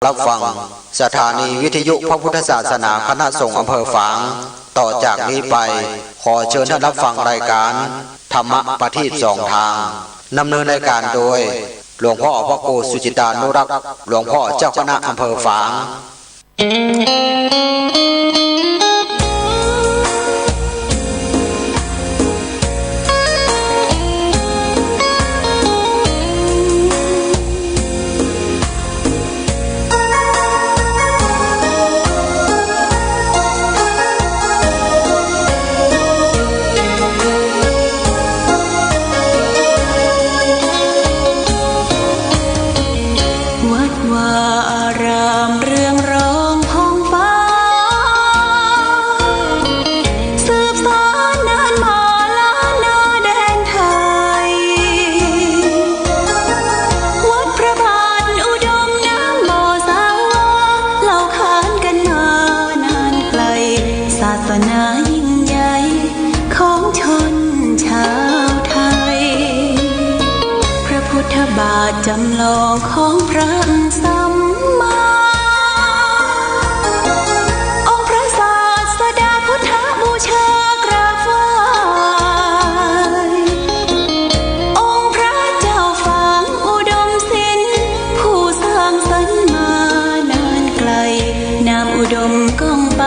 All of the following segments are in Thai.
รับฟังสถานีวิทยุพระพุทธศาสนาคณะสงฆ์อำเภอฝางต่อจากนี้ไปขอเชิญท่านรับฟังรายการธรรมะประทีปสองทางดำเนินรายการโดยหลวงพ่อพระครูสุจิตานุรักษ์หลวงพ่อเจ้าคณะอำเภอฝางจำลองของพระสัมมาองค์พระศาสดาพุทธบูชากราบไหว้องค์พระเจ้าฝางอุดมศิลป์ผู้สร้างสรรค์มานานไกลนามอุดมก้องไป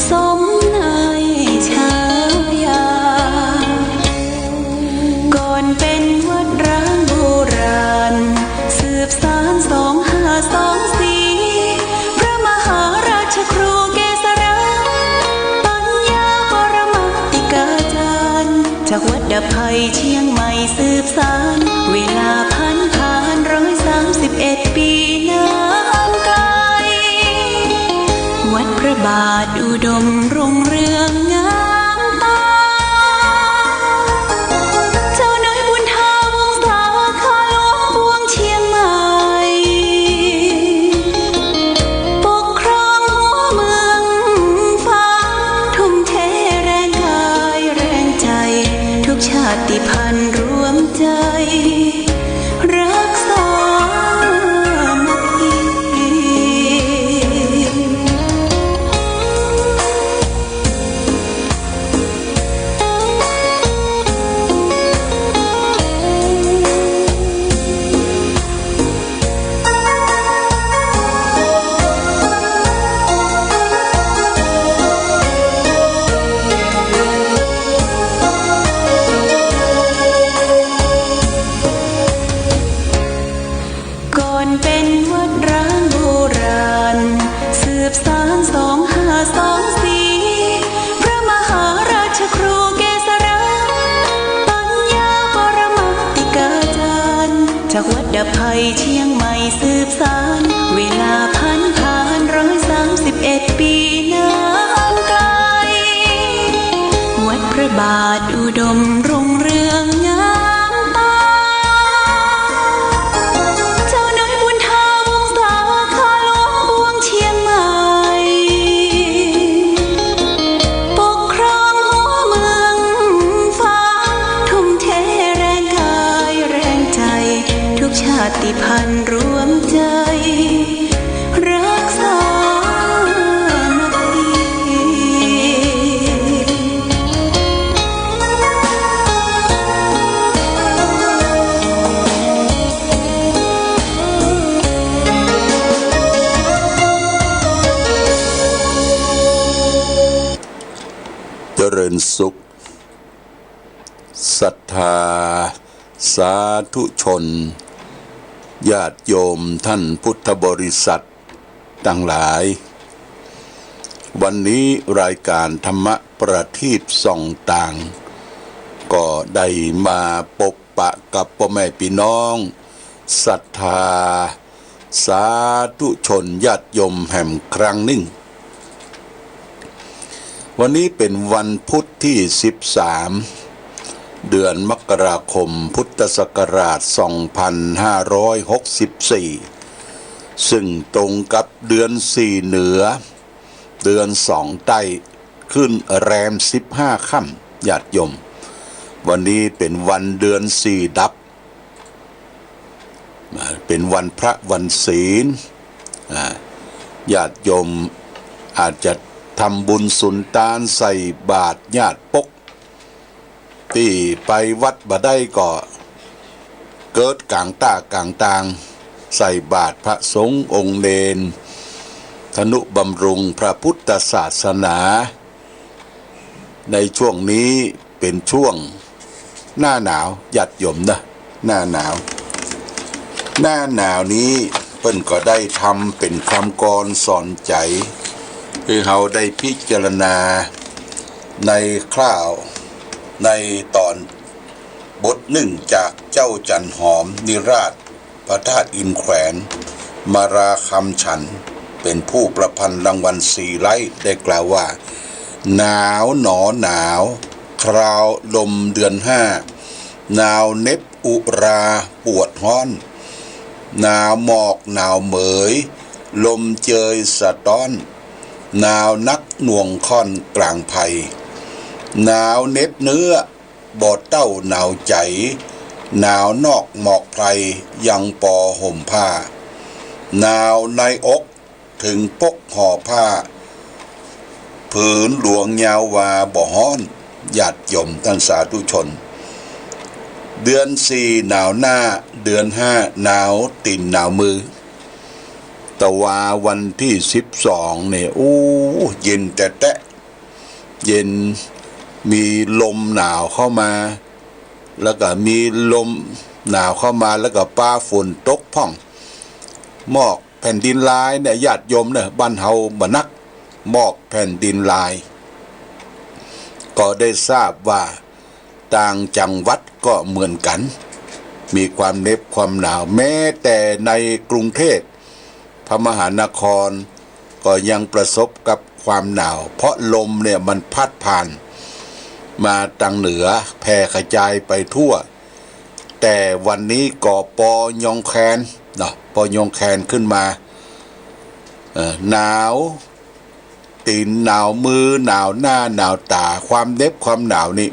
สมในฉายาก่อนเป็นวัดร้างโบราณสืบสาน2524พระมหาราชครูเกษราปัญญาปรมาติกาจารย์จากวัดดำไพเชียงใหม่สืบสานเวลาผ่าน131 ปีนานไกลวัดพระบาทอุดมรุ่งเรืองงามตาเจ้าน้อยบุญทาวงศาข้าหลวงบวงเชียงใหม่ปกครองหัวเมืองฟ้าทุ่มเทแรงกายแรงใจทุกชาติพันธุ์รวมใจรักษามัคคีเป็นวัดร้างโบราณสืบสาน2524พระมหาราชครูเกษราปัญญาปรมาติกาจารย์จากวัดดำไพเชียงใหม่สืบสานเวลาผ่าน131 ปีนานไกลวัดพระบาทอุดมรุ่งเรืองงามตาชาติพันธุ์รวมใจรักษามัคคีเจริญสุขศรัทธาสาธุชนญาติโยมท่านพุทธบริษัททั้งหลายวันนี้รายการธรรมะประทีปส่องต่างก็ได้มาพบปะกับพ่อแม่พี่น้องศรัทธาสาธุชนญาติโยมแห่งครั้งหนึ่งวันนี้เป็นวันพุธที่13เดือนมกราคมพุทธศักราช2564ซึ่งตรงกับเดือน4เหนือเดือน2ใต้ขึ้นแรม15ค่ำญาติโยมวันนี้เป็นวันเดือน4ดับเป็นวันพระวันศีล ญาติโยมอาจจะทำบุญสุนทานใส่บาตรญาติปกที่ไปวัดบ่ได้ก็เกิดกลางตากลางตางใส่บาตรพระสงฆ์องค์เนรธนุบำรุงพระพุทธศาสนาในช่วงนี้เป็นช่วงหน้าหนาวญาติโยมนะหน้าหนาวนี้เพิ่นก็ได้ทำเป็นคำกรสอนใจคือเราได้พิจารณาในคราวในตอนบทหนึ่งจากเจ้าจันหอมนิราชพระธาตุอินแขวนมาราคำฉันเป็นผู้ประพันธ์รางวัล4 ไร่ได้กล่าวว่าหนาวหนอหนาวคราวลมเดือน5หนาวเน็บอุราปวดฮ้อนหนาวหมอกหนาวเหมยลมเจยสะต้อนหนาวนักหน่วงค่อนกลางไผ่หนาวเน็บเนื้อบอดเต้าหนาวใจหนาวนอกหมอกไพรยังปอห่มผ้าหนาวในอกถึงปกห่อผ้าผืนหลวงยาววาบ่ฮ้อนญาติโยมท่านสาธุชนเดือน4หนาวหน้าเดือน5หนาวตีนหนาวมือแต่ว่าวันที่12เนี่ยเย็นแต่แตะเย็นมีลมหนาวเข้ามาแล้วก็มีลมหนาวเข้ามาแล้วก็ฟ้าฝนตกพ่องหมอกแผ่นดินลายเนี่ยญาติโยมเนี่ยบ้านเฮาบ่นักหมอกแผ่นดินลายก็ได้ทราบว่าต่างจังหวัดก็เหมือนกันมีความเหน็บความหนาวแม้แต่ในกรุงเทพพระมหานครก็ยังประสบกับความหนาวเพราะลมเนี่ยมันพัดผ่านมาทางเหนือแผ่กระจายไปทั่วแต่วันนี้ก็ปอยองแคนปอยองแคนขึ้นมาหนาวตีนหนาวมือหนาวหน้าหนาวตาความเหน็บความหนาวนี่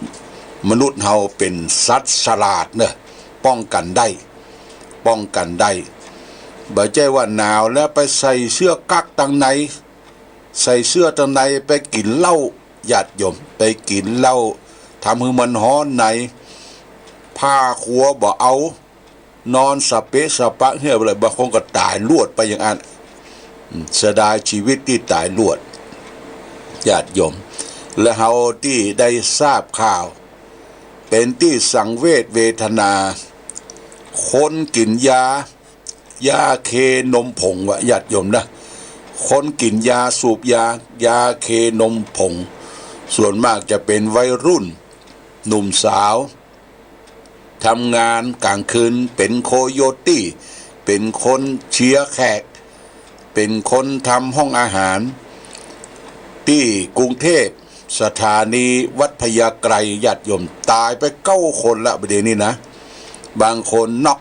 มนุษย์เฮาเป็นสัตว์ฉลาดเนี่ยป้องกันได้บ่ใช่ว่าหนาวแล้วไปใส่เสื้อกั๊กตังในใส่เสื้อตังในไปกินเหล้าญาติโยมไปกินเหล้าทำให้มันฮ้อนในผ้าขัวบ่เอานอนสะเปะสะปะเหี้ยอะไรบางคนก็ตายลวดไปอย่างนั้นเสียดายชีวิตที่ตายลวดญาติโยมและเฮาที่ได้ทราบข่าวเป็นที่สังเวชเวทนาคนกินยาเคนมผงวะญาติโยมนะคนกินยาสูบยาเคนมผงส่วนมากจะเป็นวัยรุ่นหนุ่มสาวทำงานกลางคืนเป็นโคโยตี้เป็นคนเชียร์แขกเป็นคนทำห้องอาหารที่กรุงเทพสถานีวัดพญาไกรญาติโยมตายไป9 คนละประเดี๋ยวนี้นะบางคนน็อ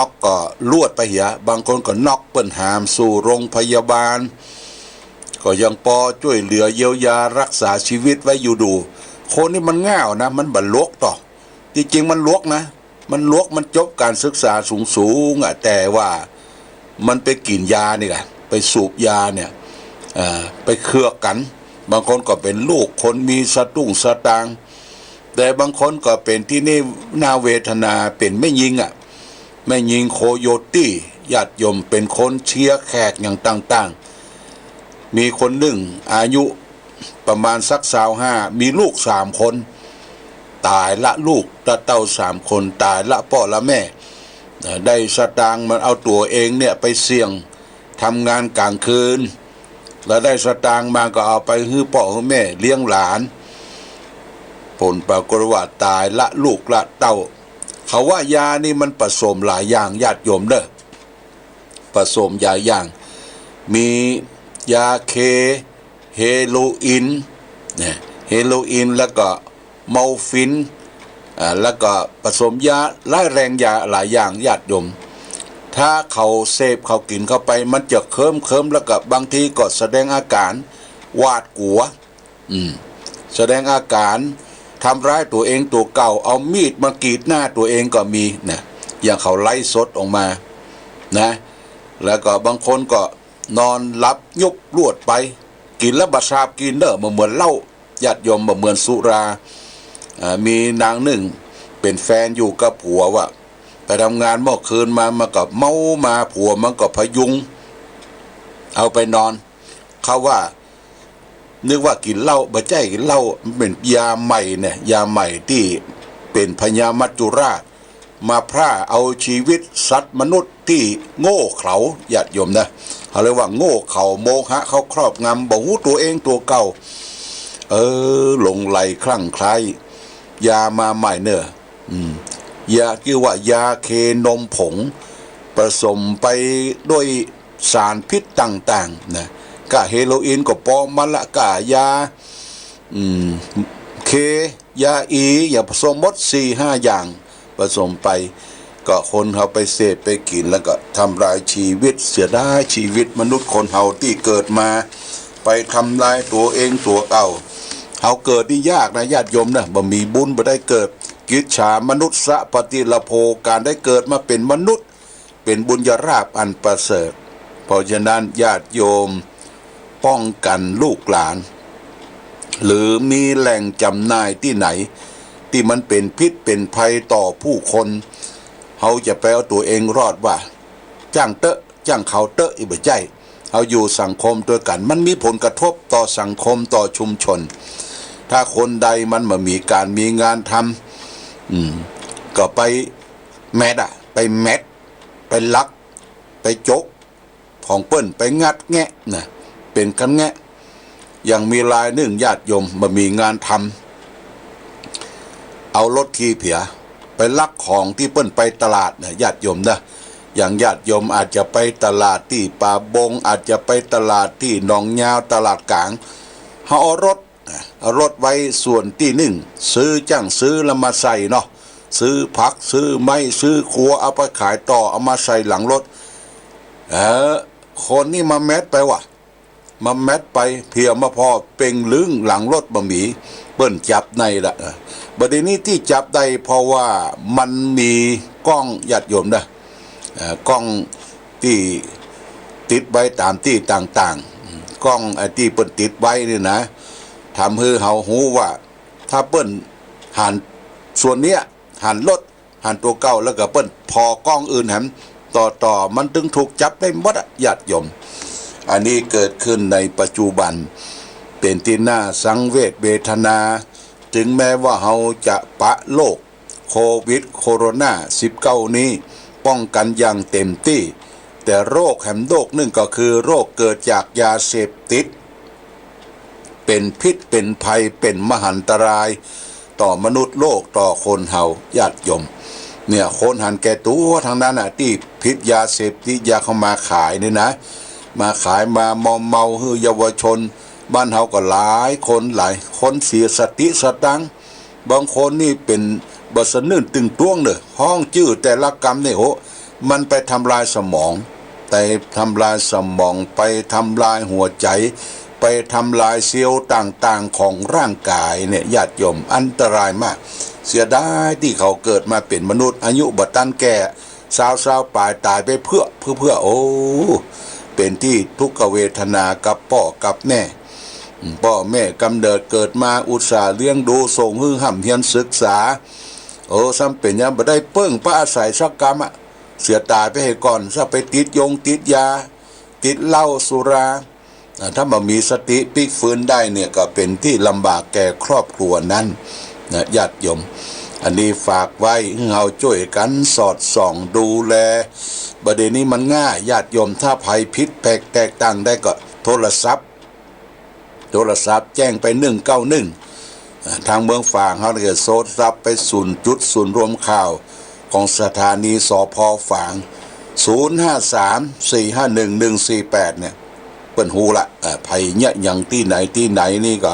กก็ลวดไปเหียบางคนก็น็อกเปิ้นหามสู่โรงพยาบาลก็ยังปอช่วยเหลือเยียวยารักษาชีวิตไว้อยู่ดูคนนี่มันง่าวนะมันบันลวกต่อจริงๆมันลวกนะมันลวกมันจบการศึกษาสูงอ่ะแต่ว่ามันไปกินยานี่แหละไปสูบยาเนี่ยไปเครือกันบางคนก็เป็นลูกคนมีสตุ้งสตางแต่บางคนก็เป็นที่นี่น่าเวทนาเป็นไม่ยิงโคโยตี้ญาติโยมเป็นคนเชียร์แขกอย่างต่างๆมีคนหนึ่งอายุประมาณสัก25มีลูก3 คนตายละลูกตาเต้า3 คนตายละพ่อละแม่ได้สตางค์มันเอาตัวเองเนี่ยไปเสี่ยงทำงานกลางคืนแล้วได้สตางค์มาก็เอาไปให้พ่อให้แม่เลี้ยงหลานผลปรากฏว่าตายละลูกละเต้าเขาว่ายานี่มันผสมหลายอย่างญาติโยมเด้อผสมยาอย่างมียาเคเฮโรอีนเนี่ยเฮโรอีนแล้วก็มอร์ฟินแล้วก็ผสมยาไล่แรงยาหลายอย่างญาติโยมถ้าเขาเสพเขากินเข้าไปมันจะเคิมแล้วก็บางทีก็แสดงอาการหวาดกลัวแสดงอาการทำร้ายตัวเองตัวเก่าเอามีดมากรีดหน้าตัวเองก็มีนะอย่างเขาไล่สดออกมานะ แล้วก็บางคนก็นอนหลับยุบรวดไปกินแล้วบัดซาบกินเนอะเหมือนเหล้าญาติโยมเหมือนสุรามีนางหนึ่งเป็นแฟนอยู่กับผัวว่าไปทำงานเมื่อคืนมากับเมามาผัวมันก็พยุงเอาไปนอนเขาว่านึกว่ากินเหล้าบ่ใจกินเหล้ามันเป็นยาใหม่เนี่ยยาใหม่ที่เป็นพญามัจจุราชมาพร่าเอาชีวิตสัตว์มนุษย์ที่โง่เขลาญาติโยมนะเขาเรียกว่าโง่เขลาโมหะเขาครอบงำบ่ฮู้ตัวเองตัวเก่าหลงไหลคลั่งไคล้ยามาใหม่เนอะยาคือว่ายาเคนมผงผสมไปด้วยสารพิษต่างๆนะกะเฮโรอีนก็ปอมละกะยาเคยาอย่าผสมหมด 4-5 อย่างผสมไปก็คนเขาไปเสพไปกินแล้วก็ทำลายชีวิตเสียดายชีวิตมนุษย์คนเฮาที่เกิดมาไปทำลายตัวเองตัวเก่าเฮาเกิดนี่ยากนะญาติโยมนะบ่มีบุญบ่ได้เกิดกิจฉามนุษย์สะปฏิละโภการได้เกิดมาเป็นมนุษย์เป็นบุญญาราภอันประเสริฐเพราะฉะนั้นญาติโยมป้องกันลูกหลานหรือมีแหล่งจำหน่ายที่ไหนที่มันเป็นพิษเป็นภัยต่อผู้คนเขาจะไปเอาตัวเองรอดว่าจ้างเตอะจ้างเขาเตอะอีกบ่ใจเอาอยู่สังคมด้วยกันมันมีผลกระทบต่อสังคมต่อชุมชนถ้าคนใดมันมามีการมีงานทำก็ไปแมดไปลักไปจกของเปิ้นไปงัดแงะนะเป็นกันแงะอย่างมีรายหนึ่งญาติโยมมามีงานทำเอารถขี่เผียไปลักของที่เปิ้นไปตลาดนะญาติโยมนะอย่างญาติโยมอาจจะไปตลาดที่ป่าบงอาจจะไปตลาดที่หนองยาวตลาดกลางเขาเอารถไว้ส่วนที่หนึ่งซื้อแล้วมาใส่เนาะซื้อผักซื้อไม้ซื้อครัวเอาไปขายต่อเอามาใส่หลังรถคนนี่มาแมทไปว่ะมาแมทไปเพียมาพอเป่งลึงหลังรถบะหมี่เปิ้นจับในละประเด็นนี้ที่จับได้เพราะว่ามันมีกล้องญาติโยมนะกล้องที่ติดไว้ตามที่ต่างๆกล้องที่เปิ้นติดไว้นี่นะทำให้เฮาหูว่าถ้าเปิ้นหันส่วนเนี้ยหันรถหันตัวเก่าแล้วก็เปิ้นพอกล้องอื่นแหมต่อมันถึงถูกจับได้หมดญาติโยมอันนี้เกิดขึ้นในปัจจุบันเป็นที่น่าสังเวชเวทนาถึงแม้ว่าเราจะปะโรคโควิดโคโรนา19นี้ป้องกันอย่างเต็มที่แต่โรคแห่งโรคหนึ่งก็คือโรคเกิดจากยาเสพติดเป็นพิษเป็นภัยเป็นมหันตรายต่อมนุษย์โลกต่อคนเฮาญาติโยมเนี่ยคนหันแก่ตัวทางนั้นที่พิษยาเสพติดยาเข้ามาขายนี่นะมาขายมามอมเมาให้เยาวชนบ้านเฮาก็หลายคนเสียสติสตังบางคนนี่เป็นบสนื่นตึงต้วงเนอะห้องจื้อแต่ละกรรมเนี่ยโหมันไปทำลายสมองแต่ทำลายสมองไปทำลายหัวใจไปทำลายเซลล์ต่างๆของร่างกายเนี่ยญาติโยมอันตรายมากเสียดายที่เขาเกิดมาเป็นมนุษย์อายุบ่ตันแก่สาวปลายตายไปเพื่อโอ้เป็นที่ทุกขเวทนากับพ่อกับแม่พ่อแม่กำเนิดเกิดมาอุตส่าห์เลี้ยงดูส่งให้ห่ำเรียนศึกษาซ้ำเป็นยังบ่ได้เปิ้งป้าอาศัยสักกรรมเสียตายไปให้ก่อนซะไปติดยาติดเหล้าสุราถ้าบ่มีสติพลิกฟื้นได้เนี่ยก็เป็นที่ลำบากแก่ครอบครัวนั้นนะญาติโยมอันนี้ฝากไว้ให้เราช่วยกันสอดส่องดูแลประเด็นนี้มันง่ายญาติโยมถ้าภัยพิษแตกต่างได้ก็โทรศัพท์แจ้งไป191ทางเมืองฝางเขาเลยโซดรับไปศูนย์รวมข่าวของสถานีสพ.ฝาง053-451-148เนี่ยเปิ้นฮู้ละภัยเนี่ยอย่างที่ไหนนี่ก็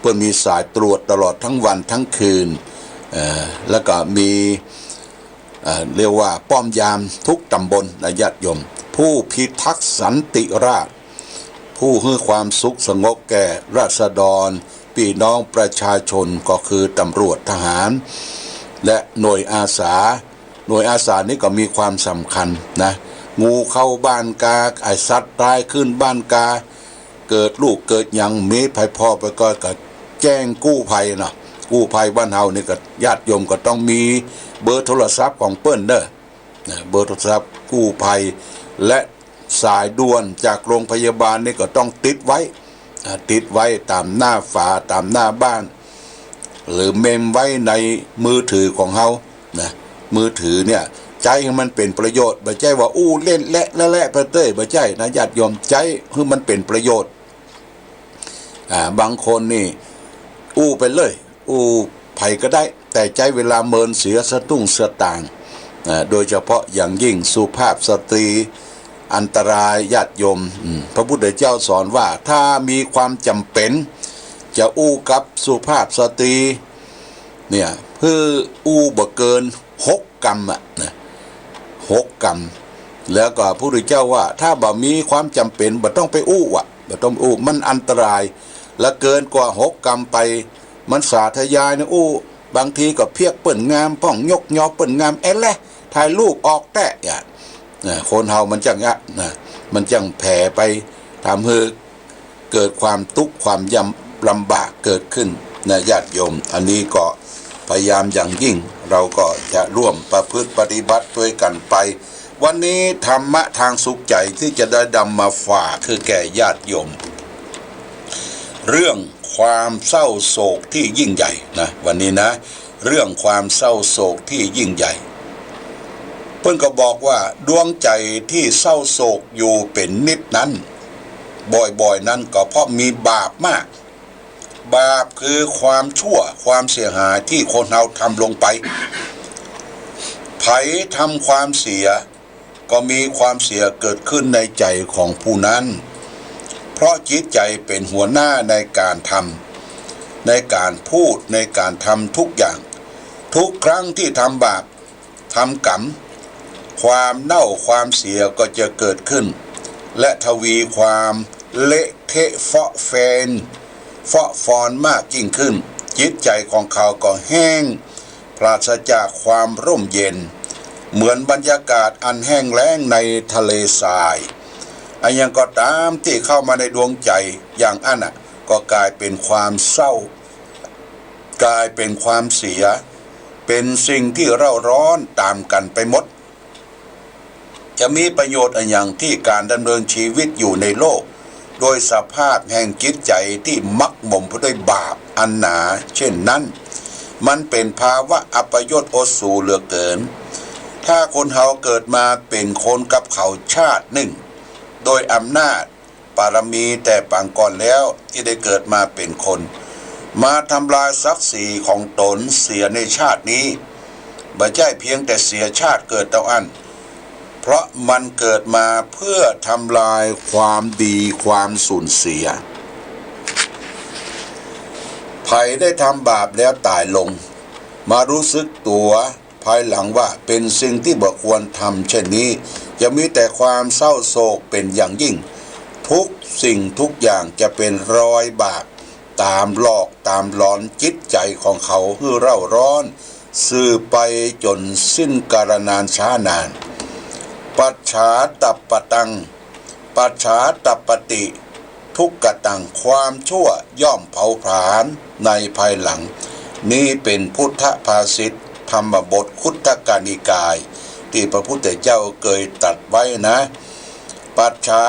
เปิ้นมีสายตรวจตลอดทั้งวันทั้งคืนแล้วก็มีเรียกว่าป้อมยามทุกตำบลนะญาติโยมผู้พิทักษ์สันติราษฎร์ผู้ให้ความสุขสงบแก่ราษฎรพี่น้องประชาชนก็คือตำรวจทหารและหน่วยอาสานี่ก็มีความสำคัญนะ งูเข้าบ้านกาไอ้สัตว์ตายขึ้นบ้านกาเกิดลูกเกิดหยังมีภัยพ่อไปก็แจ้งกู้ภัยเนาะกู้ภัยบ้านเฮานี่ก็ญาติโยมก็ต้องมีเบอร์โทรศัพท์ของเปิ้นเด้อเบอร์โทรศัพท์กู้ภัยและสายด่วนจากโรงพยาบาลนี่ก็ต้องติดไว้ตามหน้าฝาตามหน้าบ้านหรือเมมไว้ในมือถือของเฮานะมือถือเนี่ยใจให้มันเป็นประโยชน์บ่ใช่ว่าเล่นและไปเต้ยบ่ใช่นะญาติโยมใจให้มันเป็นประโยชน์บางคนนี่ไปเลยไผก็ได้แต่ใจเวลาเมินเสียสตุ้งสตางค์โดยเฉพาะอย่างยิ่งสุภาพสตรีอันตรายญาติโยมพระพุทธเจ้าสอนว่าถ้ามีความจำเป็นจะกับสุภาพสตรีเนี่ยเพื่อบ่เกิน6 กรรมนะ6 กรรมแล้วก็พระพุทธเจ้าว่าถ้าบ่มีความจำเป็นบ่ต้องไปบ่ต้องมันอันตรายและเกินกว่า6 กรรมไปมันสาธยายนะบางทีก็เพียกเปิ้นงามป้องยกยอเปิ้นงามแลถ่ายรูปออกแตะคนเฮามันจังมันจังแผ่ไปทำให้เกิดความทุกข์ความลำบากเกิดขึ้นนะญาติโยมอันนี้ก็พยายามอย่างยิ่งเราก็จะร่วมประพฤติปฏิบัติด้วยกันไปวันนี้ธรรมะทางสุขใจที่จะได้นำมาฝากคือแก่ญาติโยมเรื่องความเศร้าโศกที่ยิ่งใหญ่นะวันนี้นะเรื่องความเศร้าโศกที่ยิ่งใหญ่เพิ่นก็บอกว่าดวงใจที่เศร้าโศกอยู่เป็นนิดนั้นบ่อยๆนั้นก็เพราะมีบาปมากบาปคือความชั่วความเสียหายที่คนเราทำลงไปไผทำความเสียก็มีความเสียเกิดขึ้นในใจของผู้นั้นเพราะจิตใจเป็นหัวหน้าในการทำในการพูดในการทำทุกอย่างทุกครั้งที่ทำบาปทำกรรมความเน่าความเสียก็จะเกิดขึ้นและทวีความเละเทะเฟาะฟอนมากยิ่งขึ้นจิตใจของเขาก็แห้งปราศจากความร่มเย็นเหมือนบรรยากาศอันแห้งแล้งในทะเลทรายอันยังก็ตามที่เข้ามาในดวงใจอย่างอันก็กลายเป็นความเศร้ากลายเป็นความเสียเป็นสิ่งที่เร่าร้อนตามกันไปหมดจะมีประโยชน์อันอย่างที่การดำเนินชีวิตอยู่ในโลกโดยสภาพแห่งจิตใจที่มักหมมไปด้วยบาปอันหนาเช่นนั้นมันเป็นภาวะอัปยศอดสูเหลือเกินถ้าคนเฮาเกิดมาเป็นคนกับเขาชาติหนึ่งโดยอำนาจบารมีแต่ปางก่อนแล้วที่ได้เกิดมาเป็นคนมาทำลายศักดิ์ศรีของตนเสียในชาตินี้บ่ใช่เพียงแต่เสียชาติเกิดเท่านั้นเพราะมันเกิดมาเพื่อทำลายความดีความสูญเสียใครได้ทำบาปแล้วตายลงมารู้สึกตัวภายหลังว่าเป็นสิ่งที่บ่ควรทำเช่นนี้จะมีแต่ความเศร้าโศกเป็นอย่างยิ่งทุกสิ่งทุกอย่างจะเป็นรอยบาปตามหลอกตามหลอนจิตใจของเขาให้เร่าร้อนสืบไปจนสิ้นกาลนานช้านานปัจฉาตัปปตังปัจฉาตัปปติทุกขตังความชั่วย่อมเผาผลาญในภายหลังนี้เป็นพุทธภาษิตธรรมบทคุตตกนิกายที่พระพุทธเจ้าเคยตรัสไว้นะปัจฉา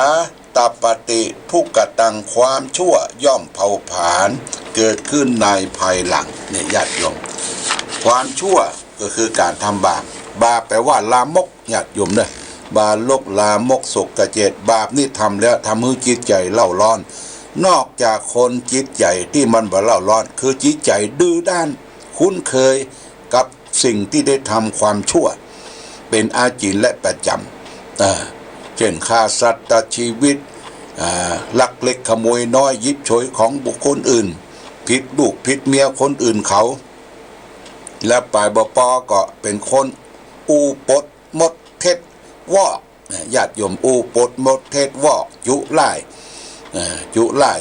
ตัปปติทุกขตังความชั่วย่อมเผาผลาญเกิดขึ้นในภายหลังเนี่ยญาติโยมความชั่วก็คือการทำบาปแปลว่าลามกญาติโยมเด้อบาลกลามกสกเจตบาปนี่ทำแล้วทำให้จิตใจเล่าร้อนนอกจากคนจิตใจที่มันบ่เล่าร้อนคือจิตใจดื้อด้านคุ้นเคยกับสิ่งที่ได้ทำความชั่วเป็นอาจินและประจำเช่นฆ่าสัตว์ตัดชีวิตลักเล็กขโมยน้อยยิบฉวยของบุคคลอื่นผิดลูกผิดเมียคนอื่นเขาและปลายบ่ปอก็เป็นคนปดมดเท็จวอกญาติโยมปดมดเท็จวอกยุไล่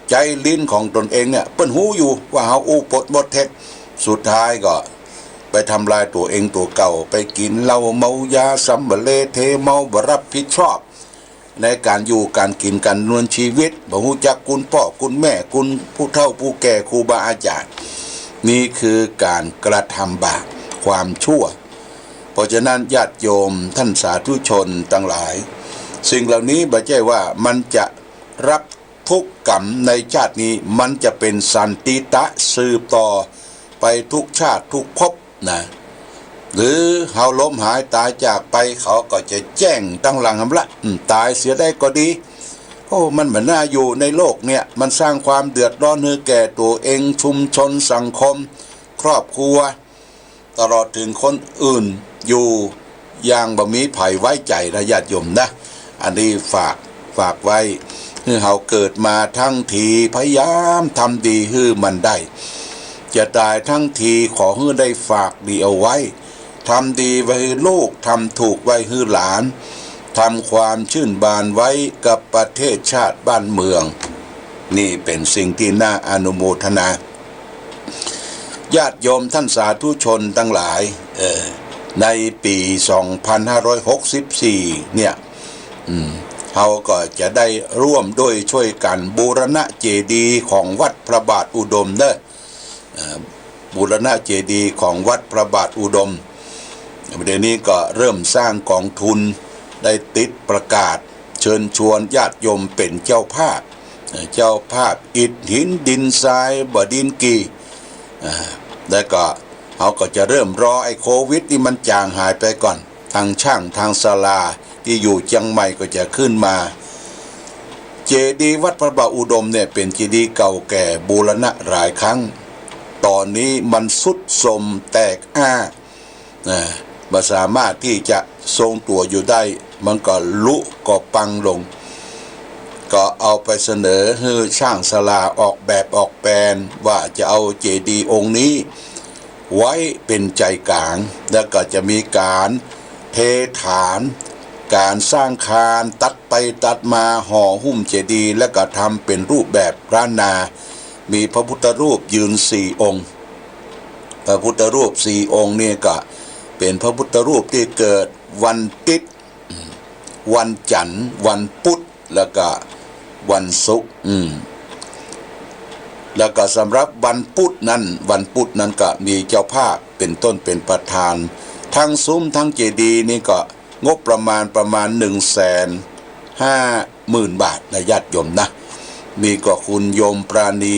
ใจลิ้นของตนเองเนี่ยเปิ้นหูอยู่ว่าเฮาปดมดเท็จสุดท้ายก็ ไปทำลายตัวเองตัวเก่าไปกินเหล้าเมายาสัมเบเลเทเมาบ่รับผิดชอบในการอยู่การกินการนวลชีวิตบ่ฮู้จักคุณพ่อคุณแม่คุณผู้เฒ่าผู้แก่ครูบาอาจารย์นี่คือการกระทำบาปความชั่วเพราะฉะนั้นญาติโยมท่านสาธุชนทั้งหลายสิ่งเหล่านี้บ่ใช่ว่ามันจะรับทุกกรรมในชาตินี้มันจะเป็นสันติตะสืบต่อไปทุกชาติทุกภพนะหรือเฮาล้มหายตายจากไปเขาก็จะแจ้งตั้งหลังหำละตายเสียได้ก็ดีโอ้มันเหมือนน่าอยู่ในโลกเนี่ยมันสร้างความเดือดร้อนให้แก่ตัวเองชุมชนสังคมครอบครัวตลอดถึงคนอื่นอยู่อย่างบ่มีไผไว้ใจนะญาติโยมนะอันนี้ฝากไว้คือเฮาเกิดมาทั้งทีพยายามทำดีให้มันได้จะตายทั้งทีขอให้ได้ฝากดีเอาไว้ทำดีไว้ให้ลูกทำถูกไว้ให้หลานทำความชื่นบานไว้กับประเทศชาติบ้านเมืองนี่เป็นสิ่งที่น่าอนุโมทนาญาติโยมท่านสาธุชนทั้งหลายในปี 2564 เนี่ยเราก็จะได้ร่วมด้วยช่วยกันบูรณะเจดีย์ของวัดพระบาทอุดมเด้อบูรณะเจดีย์ของวัดพระบาทอุดมประเด็นนี้ก็เริ่มสร้างกองทุนได้ติดประกาศเชิญชวนญาติโยมเป็นเจ้าภาพอิฐหินดินทรายบ่ดินกีแล้วก็เขาก็จะเริ่มรอไอ้โควิดที่มันจางหายไปก่อนทางช่างทางศาลาที่อยู่เชียงใหม่ก็จะขึ้นมาเจดีย์วัดพระบาทอุดมเนี่ยเป็นเจดีย์เก่าแก่บูรณะหลายครั้งตอนนี้มันสุดโทรมแตกบ่สามารถที่จะทรงตัวอยู่ได้มันก็ลุก็ปังลงก็เอาไปเสนอให้ช่างศาลาออกแบบออกแปลนว่าจะเอาเจดีย์องค์นี้ไว้เป็นใจกลางแล้วก็จะมีการเทฐานการสร้างคานตัดไปตัดมาห่อหุ้มเจดีย์แล้วก็ทำเป็นรูปแบบล้านนามีพระพุทธรูปยืน4 องค์พระพุทธรูป4 องค์นี่ก็เป็นพระพุทธรูปที่เกิดวันติดวันจันทร์วันพุธแล้วก็วันศุกร์แล้วก็สำหรับวันพุธนั้นก็มีเจ้าภาพเป็นต้นเป็นประธานทั้งซุ้มทั้งเจดีย์นี่ก็งบประมาณ150,000 บาทนะญาติโยมนะมีก็คุณโยมปราณี